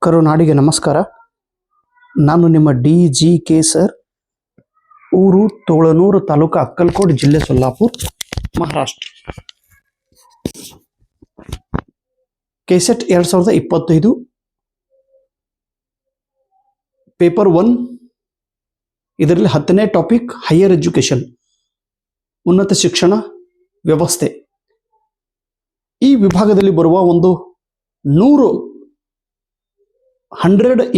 ಕರುನಾಡಿಗೆ ನಮಸ್ಕಾರ. ನಾನು ನಿಮ್ಮ DGK ಸರ್, ಊರು ತೋಳನೂರು, ತಾಲೂಕು ಅಕ್ಕಲಕೋಟ್, ಜಿಲ್ಲೆ ಸೊಲ್ಲಾಪುರ್, ಮಹಾರಾಷ್ಟ್ರ. KSET 2025 paper 1. ಇದರಲ್ಲಿ 10ನೇ ಟಾಪಿಕ್ ಹೈಯರ್ ಎಜುಕೇಶನ್, ಉನ್ನತ ಶಿಕ್ಷಣ ವ್ಯವಸ್ಥೆ. ಈ ವಿಭಾಗದಲ್ಲಿ ಬರುವ ಒಂದು 100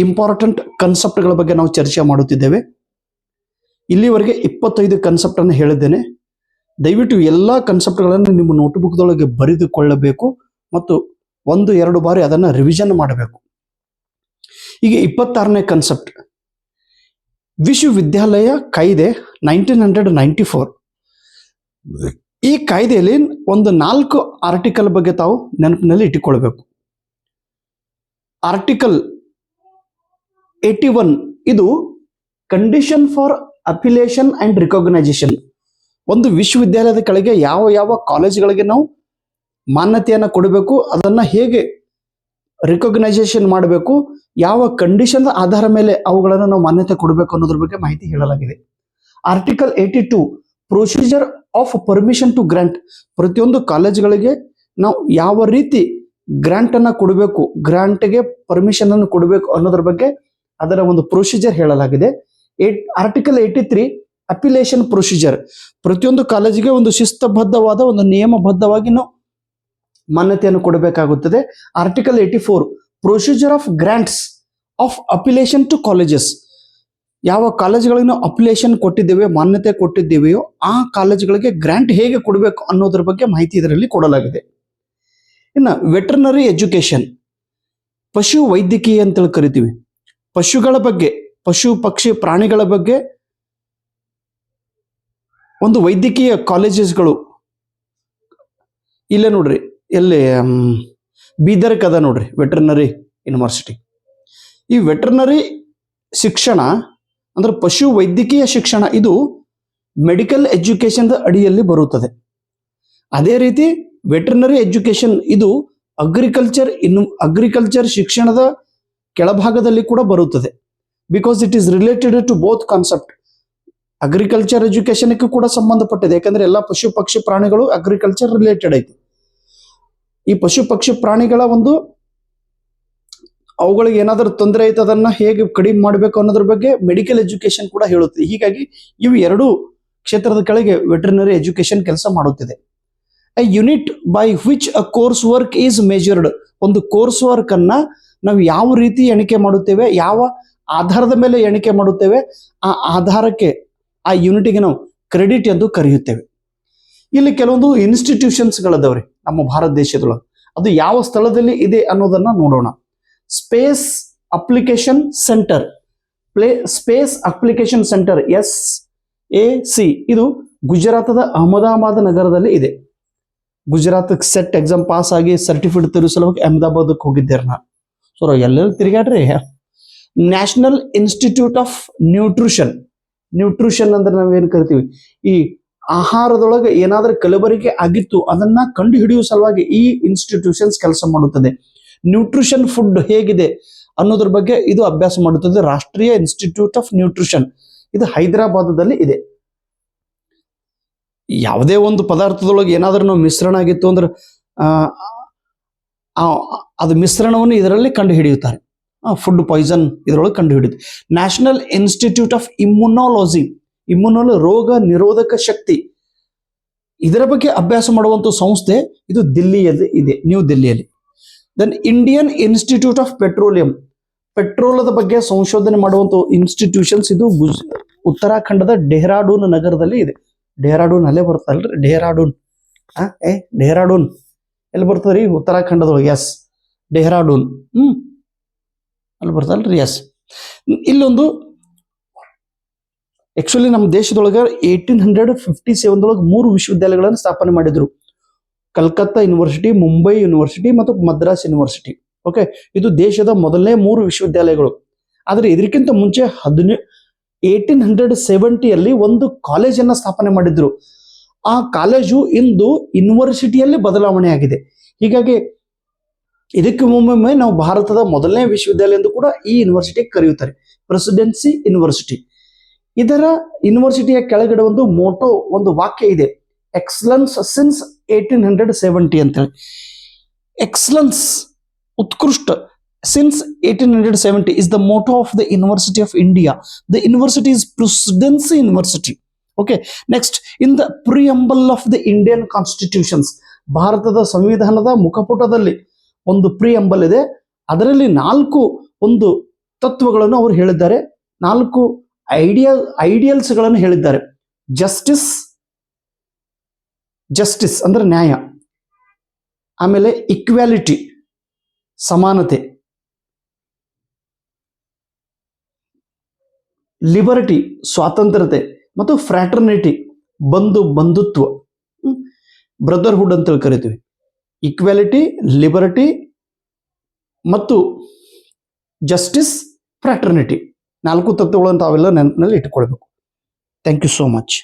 ಇಂಪಾರ್ಟೆಂಟ್ ಕನ್ಸೆಪ್ಟ್ಗಳ ಬಗ್ಗೆ ನಾವು ಚರ್ಚೆ ಮಾಡುತ್ತಿದ್ದೇವೆ. ಇಲ್ಲಿವರೆಗೆ 25 ಕನ್ಸೆಪ್ಟ್ ಅನ್ನು ಹೇಳಿದ್ದೇನೆ. ದಯವಿಟ್ಟು ಎಲ್ಲ ಕನ್ಸೆಪ್ಟ್ಗಳನ್ನು ನಿಮ್ಮ ನೋಟ್ಬುಕ್ದೊಳಗೆ ಬರೆದುಕೊಳ್ಳಬೇಕು ಮತ್ತು 1-2 ಬಾರಿ ಅದನ್ನು ರಿವಿಷನ್ ಮಾಡಬೇಕು. ಈಗ 26ನೇ ಕನ್ಸೆಪ್ಟ್, ವಿಶ್ವವಿದ್ಯಾಲಯ ಕಾಯ್ದೆ 1994. ಈ ಕಾಯ್ದೆಯಲ್ಲಿ ಒಂದು 4 ಆರ್ಟಿಕಲ್ ಬಗ್ಗೆ ತಾವು ನೆನಪಿನಲ್ಲಿ ಇಟ್ಟುಕೊಳ್ಬೇಕು. ಆರ್ಟಿಕಲ್ 81 ಇದು ಕಂಡೀಷನ್ ಫಾರ್ ಅಫಿಲಿಯೇಷನ್ ಅಂಡ್ ರಿಕಾಗ್ನೈಸೇಷನ್. ಒಂದು ವಿಶ್ವವಿದ್ಯಾಲಯದ ಕೆಳಗೆ ಯಾವ ಯಾವ ಕಾಲೇಜ್ಗಳಿಗೆ ನಾವು ಮಾನ್ಯತೆಯನ್ನು ಕೊಡಬೇಕು, ಅದನ್ನು ಹೇಗೆ ರಿಕಾಗ್ನೈಸೇಷನ್ ಮಾಡಬೇಕು, ಯಾವ ಕಂಡೀಷನ್ ಆಧಾರ ಮೇಲೆ ಅವುಗಳನ್ನು ನಾವು ಮಾನ್ಯತೆ ಕೊಡಬೇಕು ಅನ್ನೋದ್ರ ಬಗ್ಗೆ ಮಾಹಿತಿ ಹೇಳಲಾಗಿದೆ. Article 82 procedure of permission to grant. ಪ್ರತಿಯೊಂದು ಕಾಲೇಜ್ಗಳಿಗೆ ನಾವು ಯಾವ ರೀತಿ ಗ್ರಾಂಟ್ ಅನ್ನ ಕೊಡಬೇಕು, ಗ್ರಾಂಟ್ಗೆ ಪರ್ಮಿಷನ್ ಅನ್ನು ಕೊಡಬೇಕು ಅನ್ನೋದ್ರ ಬಗ್ಗೆ ಅದರ ಒಂದು ಪ್ರೊಸೀಜರ್ ಹೇಳಲಾಗಿದೆ. Article 83 affiliation procedure. ಪ್ರತಿಯೊಂದು ಕಾಲೇಜಿಗೆ ಒಂದು ಶಿಸ್ತಬದ್ಧವಾದ ಒಂದು ನಿಯಮಬದ್ಧವಾಗಿ ನಾವು ಮಾನ್ಯತೆಯನ್ನು ಕೊಡಬೇಕಾಗುತ್ತದೆ. Article 84 procedure of grants of affiliation to colleges. ಯಾವ ಕಾಲೇಜುಗಳಿಗೆ ನಾವು ಅಪ್ಲಿಕೇಶನ್ ಕೊಟ್ಟಿದ್ದೇವೆ, ಮಾನ್ಯತೆ ಕೊಟ್ಟಿದ್ದೇವೆಯೋ ಆ ಕಾಲೇಜುಗಳಿಗೆ ಗ್ರಾಂಟ್ ಹೇಗೆ ಕೊಡಬೇಕು ಅನ್ನೋದ್ರ ಬಗ್ಗೆ ಮಾಹಿತಿ ಇದರಲ್ಲಿ ಕೊಡಲಾಗಿದೆ. ಇನ್ನು ವೆಟರ್ನರಿ ಎಜುಕೇಶನ್, ಪಶು ವೈದ್ಯಕೀಯ ಅಂತೇಳಿ ಕರಿತೀವಿ. ಪಶುಗಳ ಬಗ್ಗೆ, ಪಶು ಪಕ್ಷಿ ಪ್ರಾಣಿಗಳ ಬಗ್ಗೆ ಒಂದು ವೈದ್ಯಕೀಯ ಕಾಲೇಜಸ್ಗಳು ಇಲ್ಲೇ ನೋಡ್ರಿ, ಎಲ್ಲಿ ಬೀದರ್ಕ್ ಅದ ನೋಡ್ರಿ ವೆಟರ್ನರಿ ಯೂನಿವರ್ಸಿಟಿ. ಈ ವೆಟರ್ನರಿ ಶಿಕ್ಷಣ ಅಂದ್ರೆ ಪಶು ವೈದ್ಯಕೀಯ ಶಿಕ್ಷಣ, ಇದು ಮೆಡಿಕಲ್ ಎಜುಕೇಶನ್ ಅಡಿಯಲ್ಲಿ ಬರುತ್ತದೆ. ಅದೇ ರೀತಿ ವೆಟರ್ನರಿ ಎಜುಕೇಶನ್ ಇದು ಅಗ್ರಿಕಲ್ಚರ್ ಶಿಕ್ಷಣದ ಕೆಳಭಾಗದಲ್ಲಿ ಕೂಡ ಬರುತ್ತದೆ. Because it is related to both concept. Agriculture ಎಜುಕೇಶನ್ಗೆ ಕೂಡ ಸಂಬಂಧಪಟ್ಟಿದೆ, ಯಾಕಂದ್ರೆ ಎಲ್ಲ ಪಶು ಪಕ್ಷಿ ಪ್ರಾಣಿಗಳು ಅಗ್ರಿಕಲ್ಚರ್ ರಿಲೇಟೆಡ್ ಐತಿ. ಈ ಪಶು ಪಕ್ಷಿ ಪ್ರಾಣಿಗಳ ಒಂದು ಅವುಗಳಿಗೆ ಏನಾದರೂ ತೊಂದರೆ ಐತೆ ಅದನ್ನ ಹೇಗೆ ಕಡಿಮೆ ಮಾಡಬೇಕು ಅನ್ನೋದ್ರ ಬಗ್ಗೆ ಮೆಡಿಕಲ್ ಎಜುಕೇಶನ್ ಕೂಡ ಹೇಳುತ್ತೆ. ಹೀಗಾಗಿ ಇವು 2 ಕ್ಷೇತ್ರದ ಕೆಳಗೆ ವೆಟರ್ನರಿ ಎಜುಕೇಶನ್ ಕೆಲಸ ಮಾಡುತ್ತಿದೆ. A unit by which a course work is measured. ಒಂದು ಕೋರ್ಸ್ ವರ್ಕ್ ಅನ್ನ ನಾವು ಯಾವ ರೀತಿ ಎಣಿಕೆ ಮಾಡುತ್ತೇವೆ, ಯಾವ ಆಧಾರದ ಮೇಲೆ ಎಣಿಕೆ ಮಾಡುತ್ತೇವೆ, ಆ ಆಧಾರಕ್ಕೆ ಆ ಯೂನಿಟ್ಗೆ ನಾವು ಕ್ರೆಡಿಟ್ ಎಂದು ಕರೆಯುತ್ತೇವೆ. ಇಲ್ಲಿ ಕೆಲವೊಂದು ಇನ್ಸ್ಟಿಟ್ಯೂಷನ್ಸ್ಗಳದವ್ರಿ ನಮ್ಮ ಭಾರತ ದೇಶದೊಳಗೆ. ಅದು ಯಾವ ಸ್ಥಳದಲ್ಲಿ ಇದೆ ಅನ್ನೋದನ್ನ ನೋಡೋಣ. Space application centre, space application centre SAC, ಇದು ಗುಜರಾತದ ಅಹಮದಾಬಾದ್ ನಗರದಲ್ಲಿ ಇದೆ. ಗುಜರಾತ್ ಸೆಟ್ ಎಕ್ಸಾಮ್ ಪಾಸ್ ಆಗಿ ಸರ್ಟಿಫಿಕೇಟ್ ತರಿಸಲುವಾಗಿ ಅಹಮದಾಬಾದಕ್ಕೆ ಹೋಗಿದ್ದೇನೆ ನಾನು. ಸೊ ಎಲ್ಲೆಲ್ಲಿ ತಿರುಗಾಡ್ರಿ. ನ್ಯಾಷನಲ್ ಇನ್ಸ್ಟಿಟ್ಯೂಟ್ ಆಫ್ ನ್ಯೂಟ್ರಿಷನ್ ಅಂದ್ರೆ ನಾವೇನು ಕರಿತೀವಿ, ಈ ಆಹಾರದೊಳಗೆ ಏನಾದ್ರೂ ಕಲಬೆರಕೆ ಆಗಿತ್ತು ಅದನ್ನ ಕಂಡು ಹಿಡಿಯುವ ಸಲುವಾಗಿ ಈ ಇನ್ಸ್ಟಿಟ್ಯೂಷನ್ಸ್ ಕೆಲಸ ಮಾಡುತ್ತದೆ. ನ್ಯೂಟ್ರಿಷನ್ ಫುಡ್ ಹೇಗಿದೆ ಅನ್ನೋದ್ರ ಬಗ್ಗೆ ಇದು ಅಭ್ಯಾಸ ಮಾಡುತ್ತದೆ. ರಾಷ್ಟ್ರೀಯ ಇನ್ಸ್ಟಿಟ್ಯೂಟ್ ಆಫ್ ನ್ಯೂಟ್ರಿಷನ್ ಇದು ಹೈದರಾಬಾದದಲ್ಲಿ ಇದೆ. ಯಾವುದೇ ಒಂದು ಪದಾರ್ಥದೊಳಗೆ ಏನಾದ್ರೂ ನಾವು ಮಿಶ್ರಣ ಆಗಿತ್ತು ಅಂದ್ರೆ ಅದು ಮಿಶ್ರಣವನ್ನು ಇದರಲ್ಲಿ ಕಂಡು ಹಿಡಿಯುತ್ತಾರೆ. ಫುಡ್ ಪಾಯ್ಸನ್ ಇದರೊಳಗೆ ಕಂಡು ಹಿಡಿಯುತ್ತೆ. ನ್ಯಾಷನಲ್ ಇನ್ಸ್ಟಿಟ್ಯೂಟ್ ಆಫ್ ಇಮ್ಯುನಾಲಜಿ, ರೋಗ ನಿರೋಧಕ ಶಕ್ತಿ, ಇದರ ಬಗ್ಗೆ ಅಭ್ಯಾಸ ಮಾಡುವಂಥ ಸಂಸ್ಥೆ ಇದು ದಿಲ್ಲಿಯಲ್ಲಿ ಇದೆ, ನ್ಯೂ ದಿಲ್ಲಿಯಲ್ಲಿ. ದೆನ್ ಇಂಡಿಯನ್ ಇನ್ಸ್ಟಿಟ್ಯೂಟ್ ಆಫ್ ಪೆಟ್ರೋಲದ ಬಗ್ಗೆ ಸಂಶೋಧನೆ ಮಾಡುವಂಥ ಇನ್ಸ್ಟಿಟ್ಯೂಷನ್ಸ್ ಇದು ಉತ್ತರಾಖಂಡದ ಡೆಹ್ರಾಡೂನ್ ನಗರದಲ್ಲಿ ಇದೆ. ಡೆಹ್ರಾಡೂನ್ ಅಲ್ಲೇ ಬರ್ತಲ್ರಿ, ಡೆಹ್ರಾಡೂನ್ ಎಲ್ಲಿ ಬರ್ತದ್ರಿ? ಉತ್ತರಾಖಂಡದೊಳಗೆ. ಎಸ್, ಡೆಹ್ರಾಡೂನ್ ಅಲ್ಲಿ ಬರ್ತಲ್ರಿ. ಎಸ್, ಇಲ್ಲೊಂದು ಆಕ್ಚುಲಿ ನಮ್ಮ ದೇಶದೊಳಗೆ 1857 3 ವಿಶ್ವವಿದ್ಯಾಲಯಗಳನ್ನು ಸ್ಥಾಪನೆ ಮಾಡಿದ್ರು. ಕಲ್ಕತ್ತಾ ಯೂನಿವರ್ಸಿಟಿ, ಮುಂಬೈ ಯೂನಿವರ್ಸಿಟಿ ಮತ್ತು ಮದ್ರಾಸ್ ಯೂನಿವರ್ಸಿಟಿ. ಓಕೆ, ಇದು ದೇಶದ ಮೊದಲನೇ 3 ವಿಶ್ವವಿದ್ಯಾಲಯಗಳು. ಆದ್ರೆ ಇದಕ್ಕಿಂತ ಮುಂಚೆ 1870 ಒಂದು ಕಾಲೇಜನ್ನು ಸ್ಥಾಪನೆ ಮಾಡಿದ್ರು. ಆ ಕಾಲೇಜು ಇಂದು ಯೂನಿವರ್ಸಿಟಿಯಲ್ಲಿ ಬದಲಾವಣೆ ಆಗಿದೆ. ಹೀಗಾಗಿ ಇದಕ್ಕೆ ಒಮ್ಮೊಮ್ಮೆ ನಾವು ಭಾರತದ ಮೊದಲನೇ ವಿಶ್ವವಿದ್ಯಾಲಯ ಎಂದು ಕೂಡ ಈ ಯೂನಿವರ್ಸಿಟಿ ಕರೆಯುತ್ತಾರೆ, ಪ್ರೆಸಿಡೆನ್ಸಿ ಯೂನಿವರ್ಸಿಟಿ. ಇದರ ಯೂನಿವರ್ಸಿಟಿಯ ಕೆಳಗಡೆ ಒಂದು ಮೋಟೋ, ಒಂದು ವಾಕ್ಯ ಇದೆ, ಎಕ್ಸಲೆನ್ಸ್ ಸಿನ್ಸ್ 1870 ಅಂತೇಳಿ. ಎಕ್ಸಲೆನ್ಸ್, ಉತ್ಕೃಷ್ಟ, since 1870 is the motto of the University of India. The university is Presidency University. Okay, next, in the preamble of the Indian constitutions, ಭಾರತದ ಸಂವಿಧಾನದ ಮುಖಪುಟದಲ್ಲಿ ಒಂದು ಪ್ರಿಯಂಬಲ್ ಇದೆ. ಅದರಲ್ಲಿ 4 ಒಂದು ತತ್ವಗಳನ್ನು ಅವರು ಹೇಳಿದ್ದಾರೆ, 4 ಐಡಿಯಲ್ಸ್ಗಳನ್ನು ಹೇಳಿದ್ದಾರೆ. ಜಸ್ಟಿಸ್ ಅಂದ್ರೆ ನ್ಯಾಯ, ಆಮೇಲೆ ಇಕ್ವಾಲಿಟಿ ಸಮಾನತೆ, ಲಿಬರ್ಟಿ ಸ್ವಾತಂತ್ರ್ಯತೆ, ಮತ್ತು ಫ್ರಾಟರ್ನಿಟಿ ಬಂಧುತ್ವ, ಬ್ರದರ್ಹುಡ್ ಅಂತೇಳಿ ಕರಿತೀವಿ. ಈಕ್ವಾಲಿಟಿ, ಲಿಬರ್ಟಿ ಮತ್ತು ಜಸ್ಟಿಸ್, ಫ್ರಾಟರ್ನಿಟಿ, 4 ತತ್ವಗಳನ್ನು ತಾವೆಲ್ಲ ನೆನಪಿನಲ್ಲಿ ಇಟ್ಕೊಳ್ಬೇಕು. Thank you so much.